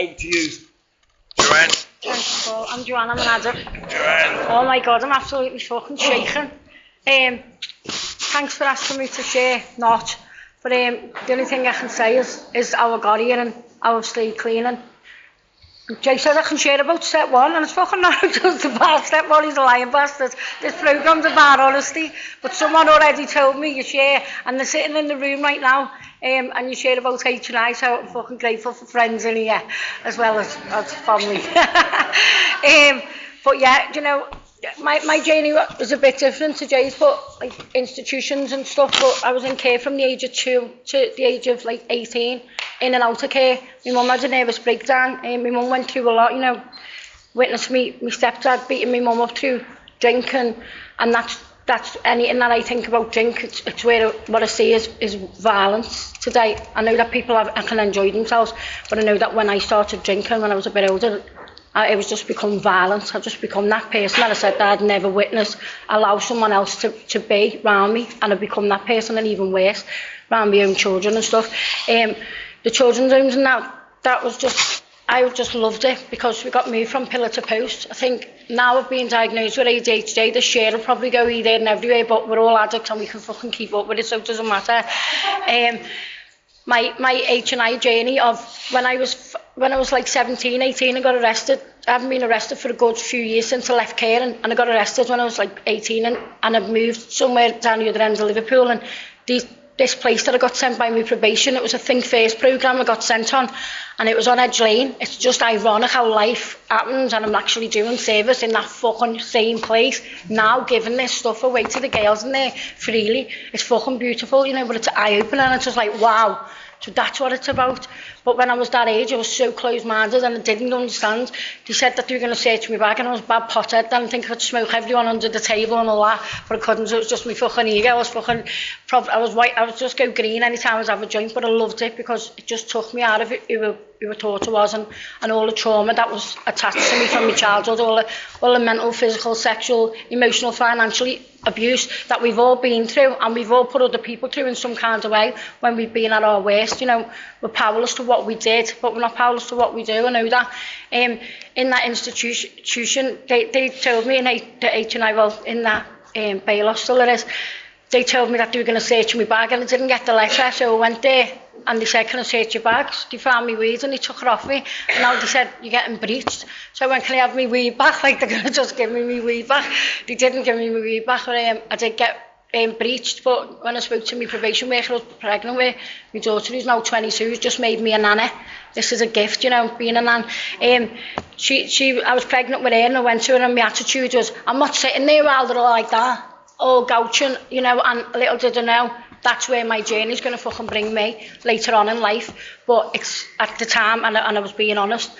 over to you, Joanne. Thanks, Paul. I'm Joanne, I'm an addict. Joanne. Oh my God, I'm absolutely fucking shaking. Thanks for asking me to share, not. But the only thing I can say is how I got here and how I've stayed clean. And Jay said I can share about step one, and it's fucking not just about step one, he's a lying bastard. This programme's about honesty, but someone already told me you share, and they're sitting in the room right now, and you share about H&I, so I'm fucking grateful for friends in here, as well as family. But yeah, you know, my journey was a bit different to Jay's, but like institutions and stuff, but I was in care from the age of 2 to the age of like 18, in and out of care. My mum had a nervous breakdown, and my mum went through a lot, you know, witnessed me, my stepdad beating my mum up through drink, and that's anything that I think about drink, it's where what I see is violence today. I know that people can enjoy themselves, but I know that when I started drinking when I was a bit older, it was just become violence. I've just become that person that I said that I'd never witness, allow someone else to be around me, and I've become that person, and even worse, around my own children and stuff. The children's homes and that was just, I just loved it, because we got moved from pillar to post. I think now I've been diagnosed with ADHD, the share will probably go either and everywhere, but we're all addicts and we can fucking keep up with it, so it doesn't matter. My H&I journey of when I was like 17, 18, I got arrested. I haven't been arrested for a good few years since I left care, and I got arrested when I was like 18, and I've moved somewhere down the other end of Liverpool, and this place that I got sent by my probation, it was a Think First programme I got sent on, and it was on Edge Lane. It's just ironic how life happens, and I'm actually doing service in that fucking same place now, giving this stuff away to the girls in there freely. It's fucking beautiful, you know, but it's eye-opening, and it's just like, wow. So that's what it's about. But when I was that age, I was so close-minded and I didn't understand. They said that they were going to search me bag, and I was bad pothead. Then I think I could smoke everyone under the table and all that, but I couldn't. So it was just my fucking ego. I was white. I would just go green anytime I was having a joint, but I loved it because it just took me out of it, who I thought I was, and all the trauma that was attached to me from my childhood, all the mental, physical, sexual, emotional, financial abuse that we've all been through, and we've all put other people through in some kind of way when we've been at our worst. You know, we're powerless to what we did, but we're not powerless to what we do. I know that. In that institution, they told me in the H&I, well, in that bail hostel it is, they told me that they were going to search my bag, and I didn't get the letter, so I went there and they said, can I search your bags? They found me weed and they took it off me, and now they said, you're getting breached. So I went, can I have my weed back? Like, they're going to just give me my weed back. They didn't give me my weed back, but I did get breached. But when I spoke to my probation worker, I was pregnant with my daughter, who's now 22, who's just made me a nanny. This is a gift, you know, being a nan. I was pregnant with her, and I went to her, and my attitude was, I'm not sitting there while they're like that, all gouching, you know, and little did I know, that's where my journey's going to fucking bring me later on in life. But it's at the time, and I was being honest,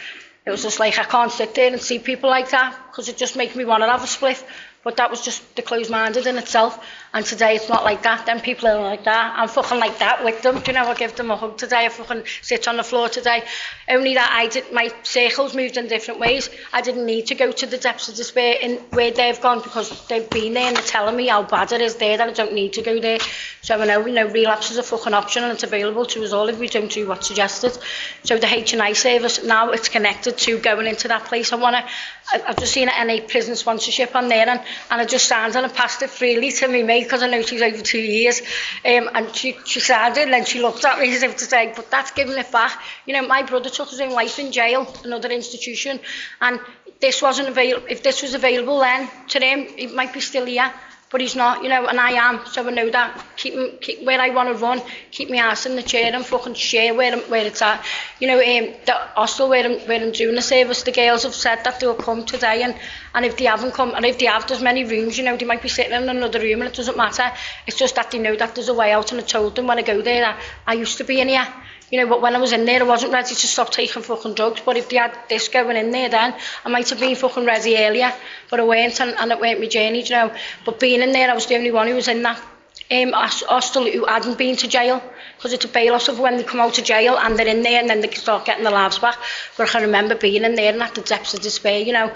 it was just like, I can't sit there and see people like that, because it just makes me want to have a spliff. But that was just the closed-minded in itself. And today it's not like that. Then people are like that. I'm fucking like that with them. Do you know, I give them a hug today. I fucking sit on the floor today. Only that my circles moved in different ways. I didn't need to go to the depths of despair in where they've gone, because they've been there and they're telling me how bad it is there, that I don't need to go there. So I know, relapse is a fucking option, and it's available to us all if we don't do what's suggested. So the H&I service, now it's connected to going into that place. I've just seen an NA prison sponsorship on there, and I just signed and I passed it freely to me mate, because I know she's over 2 years, and she signed it, and then she looked at me as if to say, but that's giving it back. You know, my brother took his own life in jail, another institution, and this wasn't available. If this was available then to them, he might be still here, but he's not, you know, and I am. So I know that, keep where I want to run, keep my ass in the chair and fucking share where it's at. You know, the hostel where I'm doing the service, the girls have said that they'll come today, and if they haven't come, and if they have, there's many rooms, you know, they might be sitting in another room, and it doesn't matter. It's just that they know that there's a way out, and I told them when I go there that I used to be in here. You know, but when I was in there, I wasn't ready to stop taking fucking drugs. But if they had this going in there then, I might have been fucking ready earlier. But I weren't, and it weren't my journey, you know. But being in there, I was the only one who was in that hostel who hadn't been to jail. Because it's a bail hostel when they come out of jail and they're in there, and then they can start getting their lives back. But I can remember being in there and at the depths of despair, you know,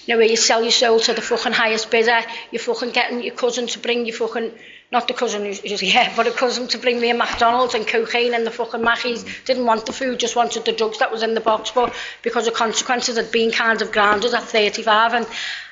where you sell your soul to the fucking highest bidder, you're fucking getting your cousin to bring you fucking not the cousin who's here, but a cousin to bring me a McDonald's and cocaine and the fucking Mackies. Didn't want the food, just wanted the drugs that was in the box. But because of consequences, I'd been kind of grounded at 35,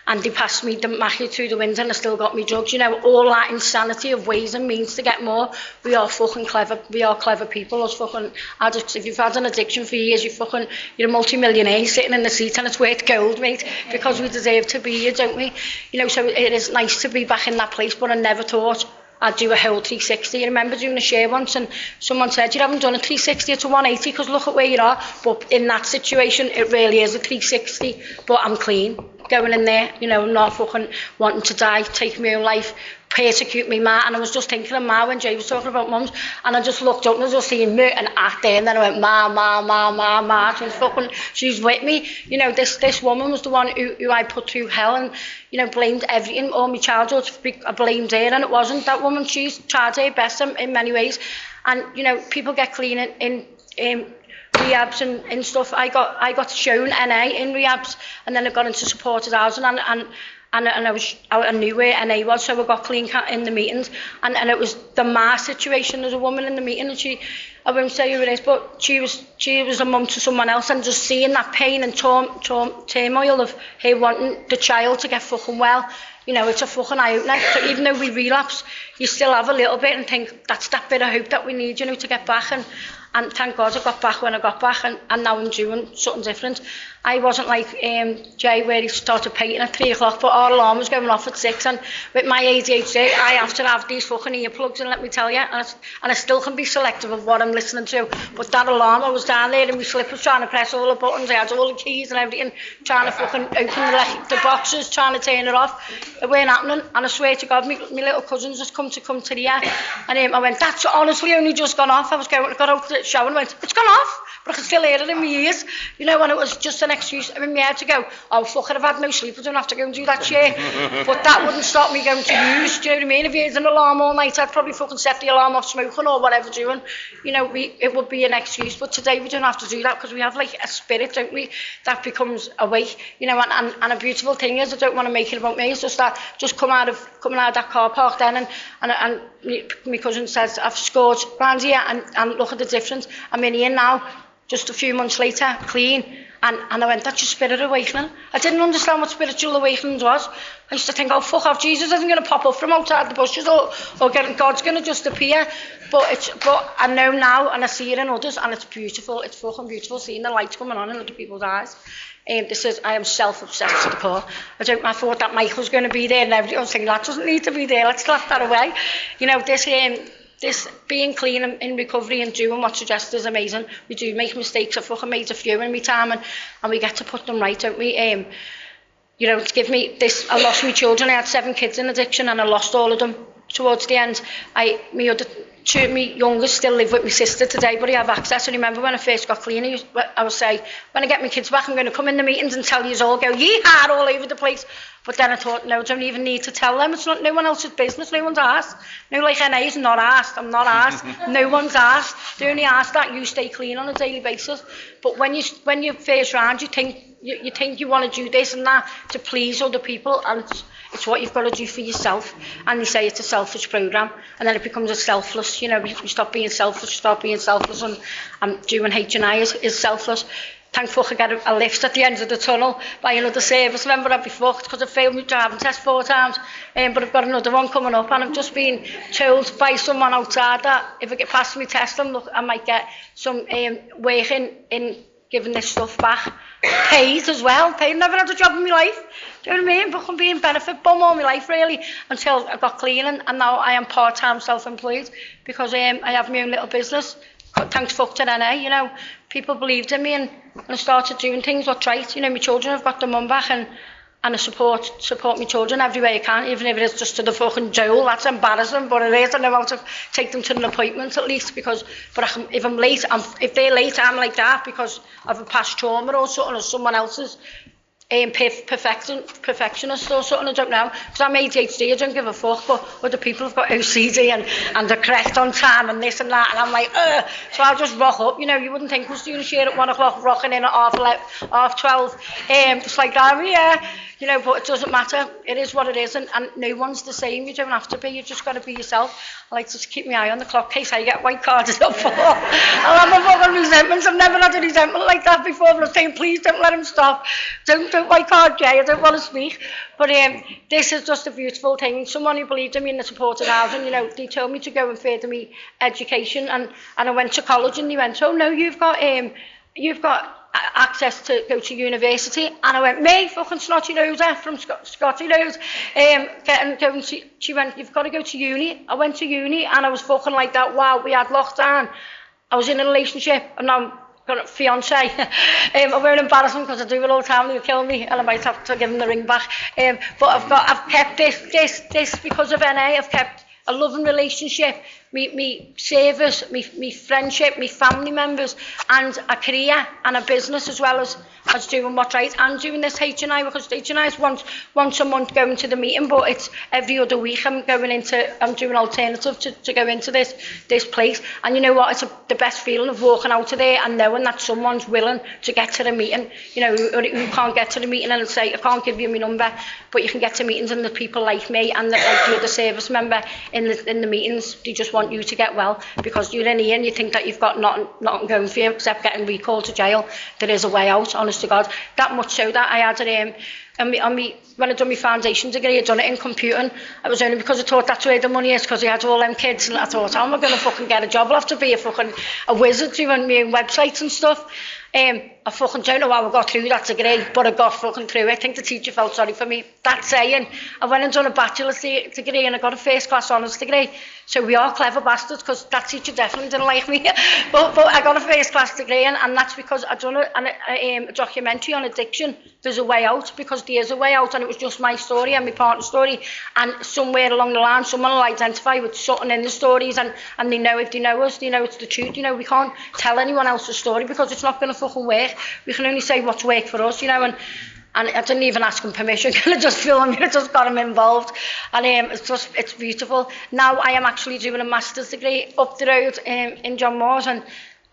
and they passed me the Mackie through the window and I still got me drugs. You know, all that insanity of ways and means to get more. We are fucking clever. We are clever people. Us fucking addicts. If you've had an addiction for years, you're a multi-millionaire sitting in the seat and it's worth gold, mate, because we deserve to be here, don't we? You know, so it is nice to be back in that place, but I never thought I'd do a whole 360. I remember doing a share once and someone said, you haven't done a 360, it's a 180 because look at where you are. But in that situation, it really is a 360, but I'm clean. Going in there, you know, not fucking wanting to die, take my own life, persecute me ma. And I was just thinking of ma when Jay was talking about mums, and I just looked up and I was just seeing me and act there, and then I went ma. She's with me. You know, this woman was the one who I put through hell and, you know, blamed everything, all my childhood. I blamed her, and it wasn't that woman. She's tried her best in many ways, and you know, people get clean in rehabs and stuff. I got shown NA in rehabs, and then I got into supported housing, and I knew where NA was, so I got clean in the meetings, and it was the ma situation. There's a woman in the meeting, and I won't say who it is, but she was a mum to someone else, and just seeing that pain and turmoil of her wanting the child to get fucking well. You know, it's a fucking eye-opener. So even though we relapse, you still have a little bit and think that's that bit of hope that we need, you know, to get back. And thank God I got back when I got back, and now I'm doing something different. I wasn't like Jay, where he started painting at 3 o'clock, but our alarm was going off at 6. And with my ADHD, I have to have these fucking earplugs, and let me tell you, and I still can be selective of what I'm listening to. But that alarm, I was down there in my slippers trying to press all the buttons. I had all the keys and everything, trying to fucking open the boxes, trying to turn it off. It weren't happening, and I swear to God, my little cousins just come to the air, and I went, that's honestly only just gone off. I got out to the shower and went, it's gone off. But I can still hear it in my ears, you know, and it was just an excuse in my head to go, oh fuck it, I've had no sleep, I don't have to go and do that shit. But that wouldn't stop me going to use, do you know what I mean? If you had an alarm all night, I'd probably fucking set the alarm off smoking or whatever doing, you know, it would be an excuse. But today we don't have to do that, because we have like a spirit, don't we, that becomes awake, you know, and a beautiful thing is, I don't want to make it about me, it's just that, just coming out of that car park then, and my cousin says, I've scored round here, and look at the difference, I'm in here now, just a few months later, clean, and I went, that's your spirit awakening. I didn't understand what spiritual awakening was. I used to think, oh fuck off, Jesus isn't going to pop up from outside the bushes, or God's going to just appear. But I know now, and I see it in others, and it's beautiful. It's fucking beautiful seeing the light coming on in other people's eyes. I am self-obsessed to the core. I thought that Michael was going to be there, and everybody was thinking, that doesn't need to be there, let's slap that away. You know, this being clean and in recovery and doing what's suggested is amazing. We do make mistakes. I've fucking made a few in my time, and we get to put them right, don't we? You know, to give me this, I lost my children. I had 7 kids in addiction, and I lost all of them towards the end. My youngest still live with my sister today, but I have access. And remember when I first got clean, I would say, when I get my kids back, I'm going to come in the meetings and tell you all, go yeehaw all over the place. But then I thought, no, I don't even need to tell them. It's not no one else's business. No one's asked. No, like NA's not asked. I'm not asked. No one's asked. They only ask that you stay clean on a daily basis. But when you're first round, you think you want to do this and that to please other people, and it's what you've got to do for yourself. And they say it's a selfish program, and then it becomes a selfless. You know, you stop being selfish, you start being selfless, and doing H&I is selfless. Thank fuck I get a lift at the end of the tunnel by another service member. I'd be fucked because I failed my driving test 4 times, but I've got another one coming up, and I've just been told by someone outside that if I get past my test, I might get some work in giving this stuff back. Paid as well, paid. Never had a job in my life. Do you know what I mean? But I'm being benefit bum all my life really, until I got clean, and now I am part-time self-employed because I have my own little business. Thanks fuck to NA, you know. People believed in me, and I started doing things what's right. You know, my children have got their mum back, and I support my children every way I can, even if it is just to the fucking jail. That's embarrassing, but it is. I know how to take them to an appointment at least, because if I'm late, if they're late, I'm like that because of a past trauma or something, or someone else's perfectionist or something, I don't know, because I'm ADHD, I don't give a fuck, but other people have got OCD and they're correct on time and this and that, and I'm like, ugh. So I'll just rock up, you know. You wouldn't think I was doing a share at 1 o'clock, rocking in at half 12, just like that, yeah, you know, but it doesn't matter. It is what it is, and no one's the same. You don't have to be. You just got to be yourself. I like to just keep my eye on the clock in case I get white carded up for. I'll have a fucking resentment. I've never had a resentment like that before, but I'm saying, please don't let him stop. Don't white card Jay. I don't want to speak. But this is just a beautiful thing. Someone who believed in me in the supported housing, you know, they told me to go and further me education, and I went to college, and they went, oh no, you've got access to go to university, and I went, me, fucking snotty Rosa from Scotty Rose, she went, you've got to go to uni. I went to uni, and I was fucking like that. Wow, we had lockdown. I was in a relationship, and now I'm got a fiance. I won't embarrass him because I do it all the time. He'll kill me, and I might have to give him the ring back. But I've kept this because of NA. I've kept a loving relationship, me service, me friendship, me family members, and a career and a business, as well as doing what's right and doing this HNI, because HNI is once a month going to the meeting, but it's every other week I'm doing alternative to go into this place. And you know what, it's the best feeling of walking out of there and knowing that someone's willing to get to the meeting, you know, who can't get to the meeting and say, I can't give you my number, but you can get to meetings, and the people like me and like the other service member in the meetings, they just want you to get well, because you're in here and you think that you've got nothing going for you except getting recalled to jail. There is a way out, honest to God. That much so that I had when I done my foundation degree, I done it in computing. It was only because I thought that's where the money is, because I had all them kids, and I thought, how am I going to fucking get a job? I'll have to be a wizard doing my own websites and stuff. I fucking don't know how I got through that degree, but I got fucking through it. I think the teacher felt sorry for me. That saying, I went and done a bachelor's degree, and I got a first class honours degree. So we are clever bastards, because that teacher definitely didn't like me. but I got a first class degree, and that's because I done a documentary on addiction. There's a way out, because there is a way out, and it was just my story and my partner's story. And somewhere along the line, someone will identify with something in the stories, and they know, if they know us, they know it's the truth. You know, we can't tell anyone else's story because it's not going to fucking work. We can only say what's worked for us, you know, and I didn't even ask him permission. I just filmed it, I just got him involved, and it's beautiful. Now I am actually doing a master's degree up the road in John Moores, and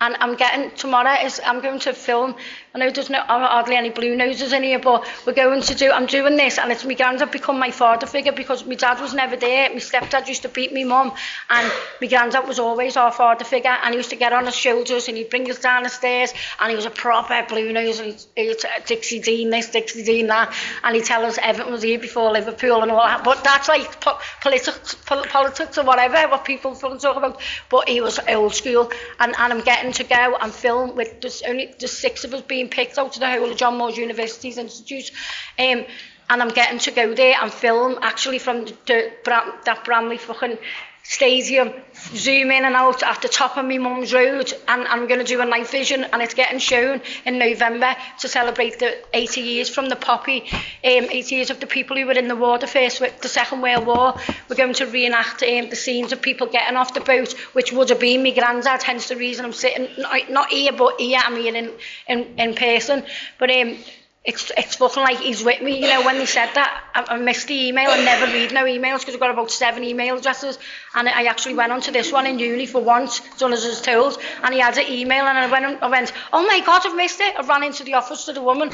I'm getting tomorrow I'm going to film. I know there's hardly any blue noses in here, but I'm doing this, and it's my granddad become my father figure, because my dad was never there. My stepdad used to beat me mum, and my granddad was always our father figure, and he used to get on his shoulders and he'd bring us down the stairs, and he was a proper blue nose, and he'd Dixie Dean this, Dixie Dean that, and he'd tell us Everton was here before Liverpool and all that. But that's like politics or whatever, what people talk about. But he was old school, and I'm getting to go and film with there's 6 of us being picked out of the whole of John Moores University's Institute, and I'm getting to go there and film actually from that Bramley fucking stadium, zoom in and out at the top of my mum's road, and I'm going to do a night vision, and it's getting shown in November to celebrate the 80 years from the poppy, 80 years of the people who were in the war, the Second World War. We're going to reenact the scenes of people getting off the boat, which would have been my granddad, hence the reason I'm sitting, not here, but here, I'm here in person. But it's fucking like he's with me, you know. When they said that, I missed the email. I never read no emails, because I've got about 7 email addresses, and I actually went onto this one in uni for once, done as I was told, and he had an email, and I went, oh my God, I've missed it. I ran into the office to the woman.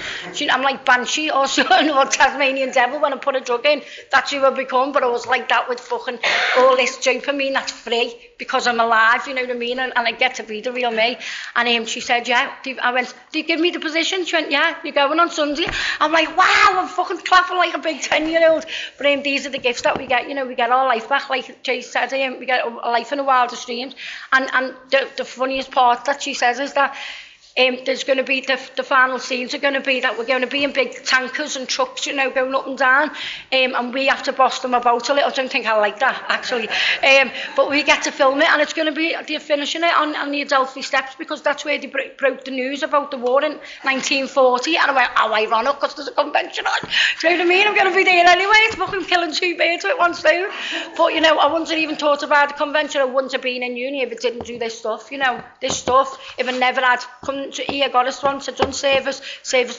I'm like Banshee or something, or Tasmanian Devil when I put a drug in. That's who I've become. But I was like that with fucking all this dopamine that's free, because I'm alive, you know what I mean, and I get to be the real me. And she said, yeah. I went, do you give me the position? She went, yeah, you're going on Sunday. I'm like, wow, I'm fucking clapping like a big 10-year-old. But these are the gifts that we get, you know. We get our life back, like Jay said, we get a life in the wildest dreams. And the funniest part that she says is that there's going to be the final scenes are going to be that we're going to be in big tankers and trucks, you know, going up and down, and we have to boss them about a little. I don't think I like that, actually, but we get to film it, and it's going to be, they're finishing it on the Adelphi Steps, because that's where they broke the news about the war in 1940, and I went, how ironic, because there's a convention on. Do you know what I mean? I'm going to be there anyway. It's fucking killing 2 birds with one stone. But, you know, I wouldn't have even thought about the convention. I wouldn't have been in uni if it didn't do this stuff, you know, if I never had come to here, got us once, I've done service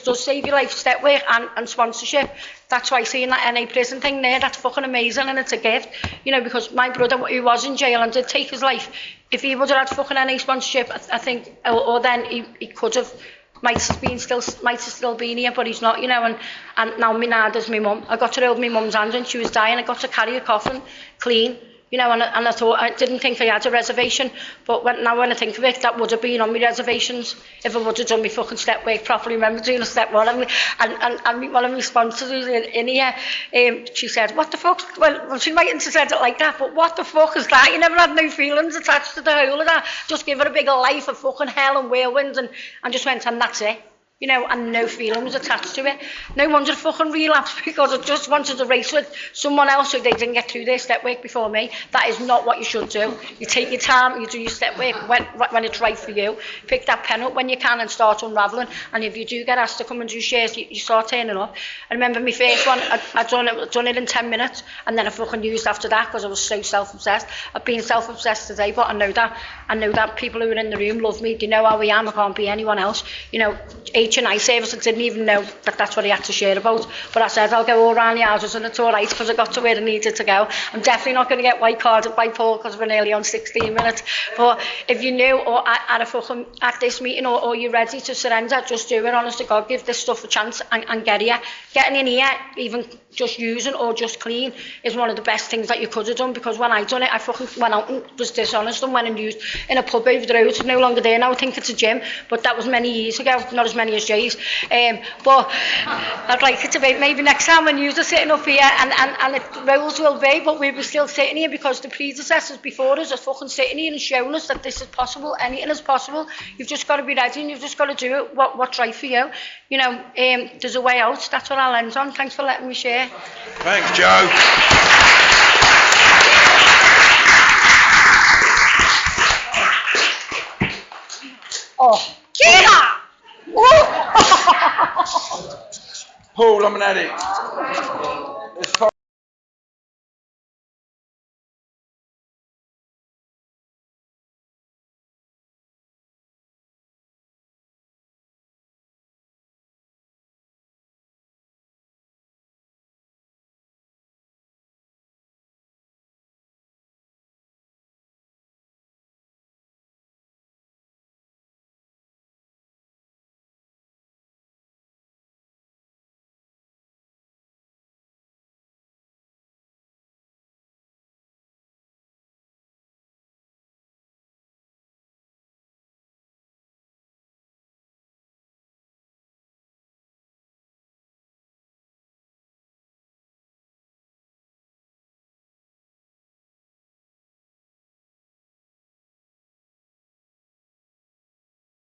does save your life, step work and sponsorship. That's why seeing that NA prison thing there, that's fucking amazing, and it's a gift, you know, because my brother, who was in jail and did take his life, if he would have had fucking NA sponsorship, I think, or then he could have might have still been here, but he's not, you know. And now my nan is my mum. I got to hold my mum's hand when she was dying. I got to carry a coffin clean, you know. And I thought, I didn't think I had a reservation, but now when I think of it, that would have been on my reservations if I would have done my fucking step work properly. Remember doing a step one, and one of my sponsors who's in here, she said, "What the fuck?" Well, she mightn't have said it like that, but what the fuck is that? You never had no feelings attached to the whole of that. Just give her a bigger life of fucking hell and whirlwinds, and just went, and that's it. You know, and no feelings attached to it. No wonder fucking relapsed, because I just wanted to race with someone else so they didn't get through their step work before me. That is not what you should do. You take your time, you do your step work when it's right for you. Pick that pen up when you can and start unravelling. And if you do get asked to come and do shares, you start turning up. I remember my first one, I'd done it in 10 minutes, and then I fucking used after that because I was so self-obsessed. I've been self-obsessed today, but I know that people who are in the room love me. They know how I am. I can't be anyone else. You know, H&I service, I didn't even know that that's what I had to share about, but I said I'll go all around the houses and it's alright because I got to where I needed to go. I'm definitely not going to get white carded by Paul because we're nearly on 16 minutes, but if you knew or at this meeting or you're ready to surrender, just do it, honest to God. Give this stuff a chance and get here. Getting in here, even just using or just clean, is one of the best things that you could have done, because when I done it, I fucking went out and was dishonest and went and used in a pub over the road. It's no longer there now. I think it's a gym, but that was many years ago, not as many as Jay's. But I'd like it to be maybe next time when you're sitting up here, and the roles will be, but we were still sitting here because the predecessors before us are fucking sitting here and showing us that this is possible. Anything is possible. You've just got to be ready, and you've just got to do it what's right for you. You know, there's a way out. That's what I'll end on. Thanks for letting me share. Thanks, Joe. Oh, yeah! Paul, I'm an addict.